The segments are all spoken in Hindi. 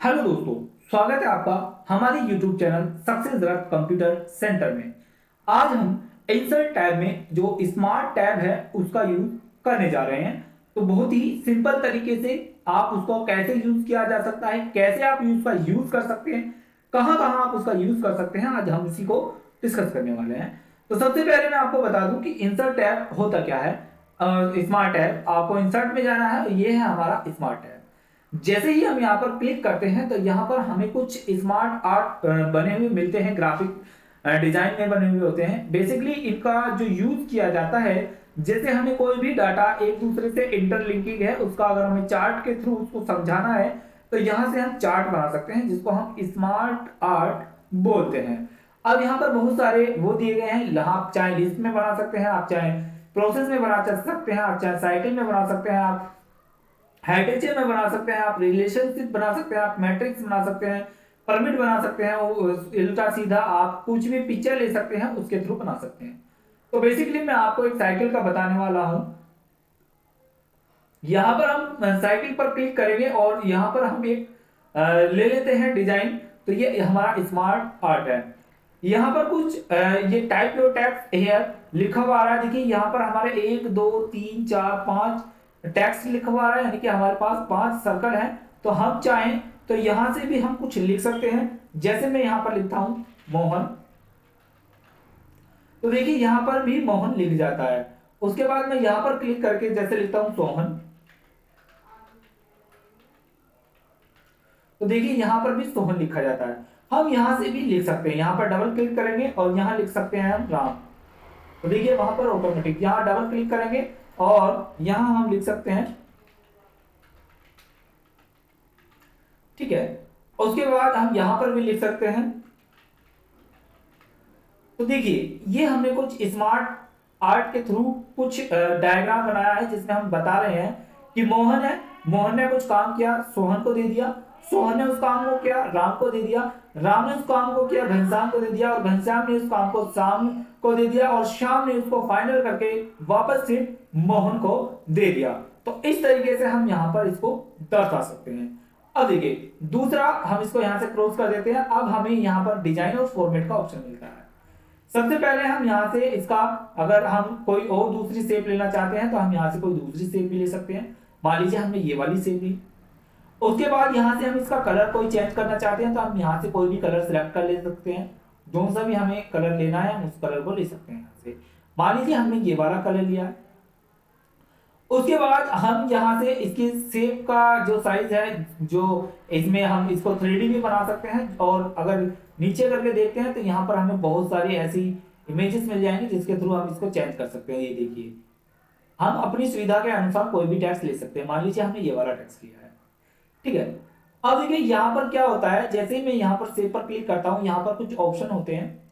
हेलो दोस्तों, स्वागत है आपका हमारे YouTube चैनल सक्सेस रथ कंप्यूटर सेंटर में। आज हम इंसर्ट टैब में जो स्मार्ट टैब है उसका यूज करने जा रहे हैं। तो बहुत ही सिंपल तरीके से आप उसको कैसे यूज किया जा सकता है, कैसे आप उसका यूज कर सकते हैं, कहां कहां आप उसका यूज कर सकते हैं, आज हम इसी को डिस्कस करने वाले हैं। तो सबसे पहले मैं आपको बता दूं कि इंसर्ट टैब होता क्या है। स्मार्ट टैब, आपको इंसर्ट में जाना है, ये है हमारा स्मार्ट टैब। जैसे ही हम यहाँ पर क्लिक करते हैं तो यहाँ पर हमें कुछ स्मार्ट आर्ट बने हुए मिलते हैं, ग्राफिक डिजाइन में बने हुए होते हैं। बेसिकली इनका जो यूज किया जाता है, जैसे हमें कोई भी डाटा एक दूसरे से इंटरलिंकिंग है उसका अगर हमें चार्ट के थ्रू उसको समझाना है तो यहाँ से हम चार्ट बना सकते हैं, जिसको हम स्मार्ट आर्ट बोलते हैं। अब यहाँ पर बहुत सारे वो दिए गए हैं, आप चाहे लिस्ट में बना सकते हैं, आप चाहे प्रोसेस में बना सकते हैं, आप चाहे साइकिल में बना सकते हैं, आप हाइड्रोजन में बना सकते हैं, आप रिलेशनशिप बना सकते हैं, आप मैट्रिक्स बना सकते हैं, परमिट बना सकते हैं, उल्टा सीधा आप कुछ भी पिक्चर ले सकते हैं उसके थ्रू बना सकते हैं। तो बेसिकली मैं आपको एक साइकिल का बताने वाला हूं। यहां पर हम साइकिल पर क्लिक करेंगे और यहां पर हम एक ले लेते हैं डिजाइन। तो ये हमारा स्मार्ट आर्ट है। यहाँ पर कुछ ये टाइप योर टैक्स हेयर लिखा हुआ आ रहा है। देखिए यहाँ पर हमारे 1 2 3 4 5 टैक्स लिखा हुआ आ रहा है, यानी कि हमारे पास 5 सर्कल हैं। तो हम चाहें तो यहाँ से भी हम कुछ लिख सकते हैं। जैसे मैं यहाँ पर लिखता हूं मोहन, तो देखिए यहाँ पर भी मोहन लिख जाता है। उसके बाद मैं यहाँ पर क्लिक करके जैसे लिखता हूं सोहन, तो देखिए यहाँ पर भी सोहन लिखा जाता है। हम यहाँ से भी लिख सकते हैं, यहाँ पर डबल क्लिक करेंगे और यहाँ लिख सकते हैं हम राम। तो देखिए वहां पर ऑटोमेटिक यहाँ डबल क्लिक करेंगे और यहाँ हम लिख सकते हैं, ठीक है। उसके बाद हम यहाँ पर भी लिख सकते हैं। तो देखिए ये हमने कुछ स्मार्ट आर्ट के थ्रू कुछ डायग्राम बनाया है, जिसमें हम बता रहे हैं कि मोहन है, मोहन ने कुछ काम किया, सोहन को दे दिया, सोहन ने उस काम को किया, राम को दे दिया, राम ने उस काम को किया, घनश्याम को दे दिया, और घनश्याम ने उस काम को श्याम को दे दिया, और श्याम ने उसको फाइनल करके वापस से मोहन को दे दिया। तो इस तरीके से हम यहाँ पर इसको दर्शा सकते हैं। अब देखिए दूसरा, हम इसको यहाँ से क्लोज कर देते हैं। अब हमें यहाँ पर डिजाइन और फॉर्मेट का ऑप्शन मिलता है। सबसे पहले हम यहाँ से इसका, अगर हम कोई और दूसरी शेप लेना चाहते हैं तो हम यहाँ से कोई दूसरी शेप भी ले सकते हैं। मान लीजिए हमने ये वाली शेप ली। उसके बाद यहाँ से हम इसका कलर कोई चेंज करना चाहते हैं तो हम यहाँ से कोई भी कलर सिलेक्ट कर ले सकते हैं। जो सा भी हमें कलर लेना है हम उस कलर को ले सकते हैं यहाँ से। मान लीजिए हमने ये वाला कलर लिया है। उसके बाद हम यहाँ से इसकी शेप का जो साइज है, जो इसमें हम इसको 3D भी बना सकते हैं। और अगर नीचे करके देखते हैं तो यहाँ पर हमें बहुत सारी ऐसी इमेजेस मिल जाएंगी जिसके थ्रू हम इसको चेंज कर सकते हैं। ये देखिए हम अपनी सुविधा के अनुसार कोई भी टेक्स्ट ले सकते हैं। मान लीजिए हमने ये वाला टेक्स्ट लिया है, ठीक है। अब देखिए यहाँ पर क्या होता है, जैसे ही मैं यहाँ पर सेव पर क्लिक करता हूँ, यहाँ पर कुछ ऑप्शन होते हैं,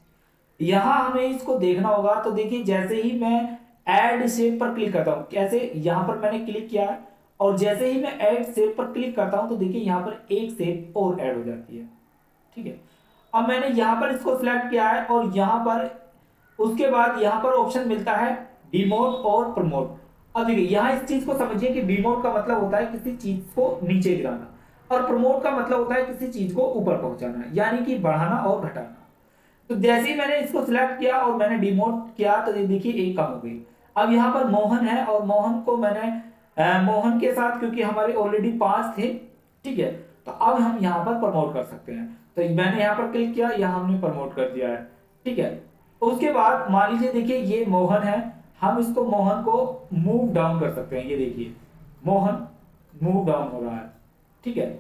यहाँ हमें इसको देखना होगा। तो देखिए जैसे ही मैं ऐड शेप पर क्लिक करता हूँ, कैसे, यहाँ पर मैंने क्लिक किया है और जैसे ही मैं ऐड शेप पर क्लिक करता हूँ तो देखिए यहाँ पर एक शेप और ऐड हो जाती है, ठीक है। अब मैंने यहाँ पर इसको सिलेक्ट किया है और यहाँ पर उसके बाद यहाँ पर ऑप्शन मिलता है डिमोट और प्रमोट। अब देखिए यहाँ इस चीज को समझिए कि डिमोट का मतलब होता है किसी चीज को नीचे गिराना, और प्रमोट का मतलब होता है किसी चीज को ऊपर पहुंचाना, यानी कि बढ़ाना और घटाना। तो जैसे ही मैंने इसको सिलेक्ट किया और मैंने डिमोट किया तो देखिए एक कम हो गई। अब यहाँ पर मोहन है और मोहन को मैंने मोहन के साथ, क्योंकि हमारे ऑलरेडी 5 थे, ठीक है, तो अब हम यहाँ पर प्रमोट कर सकते हैं। तो मैंने यहाँ पर क्लिक किया, यहाँ हमने प्रमोट कर दिया है, ठीक है। उसके बाद मान लीजिए देखिए ये मोहन है, हम इसको मोहन को मूव डाउन कर सकते हैं। ये देखिए मोहन मूव डाउन हो रहा है, ठीक है।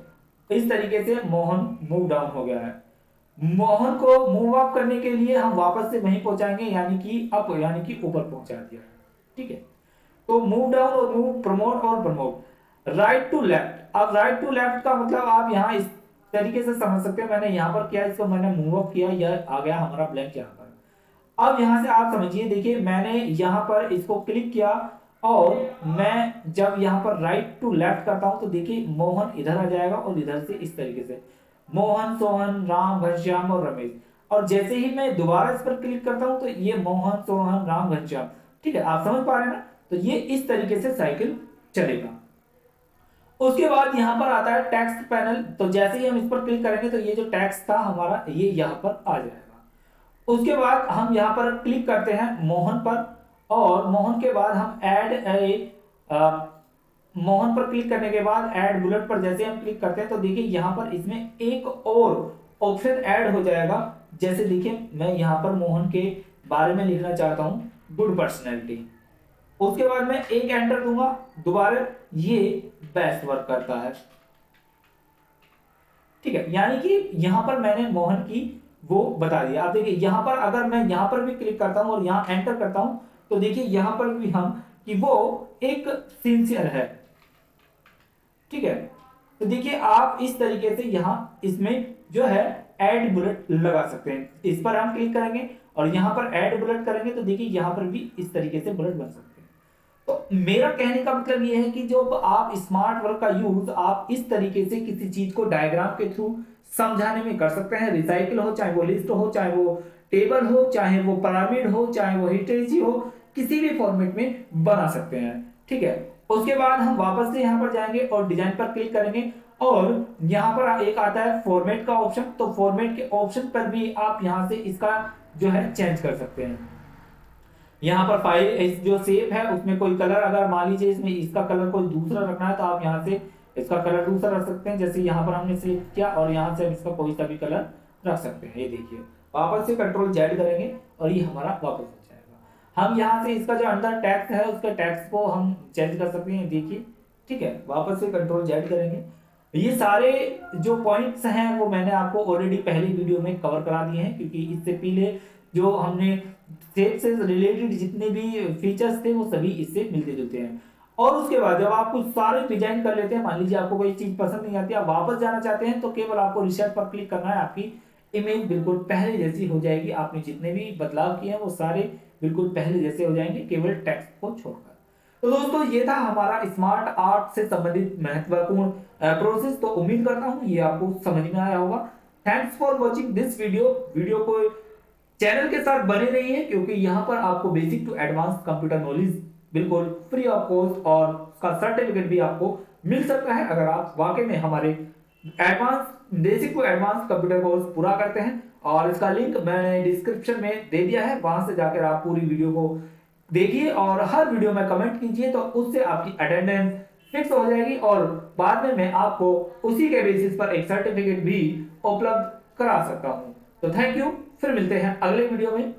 इस तरीके से मोहन मूव डाउन हो गया है। मोहन को मूव अप करने के लिए हम वापस से वहीं पहुंचाएंगे, यानी कि अप, यानी कि ऊपर पहुंचा दिया, ठीक है। तो मूव डाउन और मूव, प्रमोट और प्रमोट, राइट टू लेफ्ट। अब राइट टू लेफ्ट का मतलब आप यहाँ इस तरीके से समझ सकते हैं। मैंने यहाँ पर किया, इसको मैंने मूव अप किया, यह आ गया हमारा ब्लैंक यहाँ पर। अब यहाँ से आप समझिए, देखिए मैंने यहाँ पर इसको क्लिक किया और मैं जब यहाँ पर राइट टू लेफ्ट करता हूं तो देखिए मोहन इधर आ जाएगा और इधर से इस तरीके से मोहन, सोहन, राम, घनश्याम और रमेश। और जैसे ही मैं दोबारा इस पर क्लिक करता हूं तो ये मोहन, सोहन, राम, घनश्याम, ठीक है। आप समझ पा रहे हैं ना। तो ये इस तरीके से साइकिल चलेगा। उसके बाद यहाँ पर आता है टेक्स्ट पैनल। तो जैसे ही हम इस पर क्लिक करेंगे तो ये जो टेक्स्ट था हमारा ये यहाँ पर आ जाएगा। उसके बाद हम यहाँ पर क्लिक करते हैं मोहन पर, और मोहन के बाद हम ऐड ए मोहन पर क्लिक करने के बाद ऐड बुलेट पर जैसे हम क्लिक करते हैं तो देखिए यहाँ पर इसमें एक और ऑप्शन ऐड हो जाएगा। जैसे देखिए मैं यहाँ पर मोहन के बारे में लिखना चाहता हूँ गुड पर्सनैलिटी, उसके बाद मैं एक एंटर दूंगा, दोबारा ये बेस्ट वर्क करता है। ठीक है, यानी कि यहां पर मैंने मोहन की वो बता दिया। आप देखिए यहां पर अगर मैं यहां पर भी क्लिक करता हूं और यहां एंटर करता हूं तो देखिए यहां पर भी हम कि वो एक सिंसियर है। ठीक है, तो देखिए आप इस तरीके से यहां इसमें जो है ऐड बुलेट लगा सकते हैं। इस पर हम क्लिक करेंगे और यहां पर ऐड बुलेट करेंगे तो देखिए यहां पर भी इस तरीके से बुलेट बन सकते हैं। तो मेरा कहने का मतलब ये है कि जो आप स्मार्ट वर्क का यूज आप इस तरीके से किसी चीज को डायग्राम के थ्रू समझाने में कर सकते हैं। रिसाइकिल हो, चाहे वो लिस्ट हो, चाहे वो टेबल हो, चाहे वो पिरामिड हो, चाहे वो हिस्ट्री हो, किसी भी फॉर्मेट में बना सकते हैं। ठीक है, उसके बाद हम वापस से यहाँ पर जाएंगे और डिजाइन पर क्लिक करेंगे और यहाँ पर एक आता है फॉर्मेट का ऑप्शन। तो फॉर्मेट के ऑप्शन पर भी आप यहाँ से इसका जो है चेंज कर सकते हैं। यहाँ पर फाइल जो सेव है उसमें कोई कलर, अगर मान लीजिए इसमें इसका कलर कोई दूसरा रखना है तो आप यहाँ से इसका कलर दूसरा रख सकते हैं। जैसे यहाँ पर हमने सिलेक्ट किया और यहाँ से हम इसका कोई सा भी कलर रख सकते हैं। ये देखिए वापस से कंट्रोल जेड करेंगे और ये हमारा वापस हो जाएगा। हम यहाँ से इसका जो अंदर टैक्स है उसका टैक्स को हम चेंज कर सकते हैं। देखिए ठीक है, वापस से कंट्रोल जेड करेंगे। ये सारे जो पॉइंट्स हैं वो मैंने आपको ऑलरेडी पहली वीडियो में कवर करा दिए हैं, क्योंकि इससे पहले जो हमने सेप से रिलेटेड जितने भी फीचर्स थे वो सभी इससे मिलते जुलते हैं। और उसके बाद जब आप कुछ सारे डिजाइन कर लेते हैं, मान लीजिए आपको कोई चीज पसंद नहीं आती, आप वापस जाना चाहते हैं तो केवल आपको रिसेट पर क्लिक करना है। आपकी इमेज बिल्कुल पहले जैसी हो जाएगी। आपने जितने भी बदलाव किए हैं वो सारे बिल्कुल पहले जैसे हो जाएंगे, केवल टेक्स्ट को छोड़कर। तो दोस्तों ये था हमारा स्मार्ट आर्ट से संबंधित महत्वपूर्ण प्रोसेस। तो उम्मीद करता हूं ये आपको समझ में आया होगा। Thanks for watching this video को चैनल के साथ बने रहिए, क्योंकि यहाँ पर आपको basic to advance computer knowledge बिल्कुल फ्री ऑफ कॉस्ट और उसका सर्टिफिकेट भी आपको मिल सकता है अगर आप वाकई में हमारे advance basic to advance computer course पूरा करते हैं। और इसका लिंक मैंने डिस्क्रिप्शन में दे दिया है, वहां से जाकर आप पूरी वीडियो को देखिए और हर वीडियो में कमेंट कीजिए, तो उससे आपकी अटेंडेंस फिक्स हो जाएगी और बाद में मैं आपको उसी के बेसिस पर एक सर्टिफिकेट भी उपलब्ध करा सकता हूं। तो थैंक यू, फिर मिलते हैं अगले वीडियो में।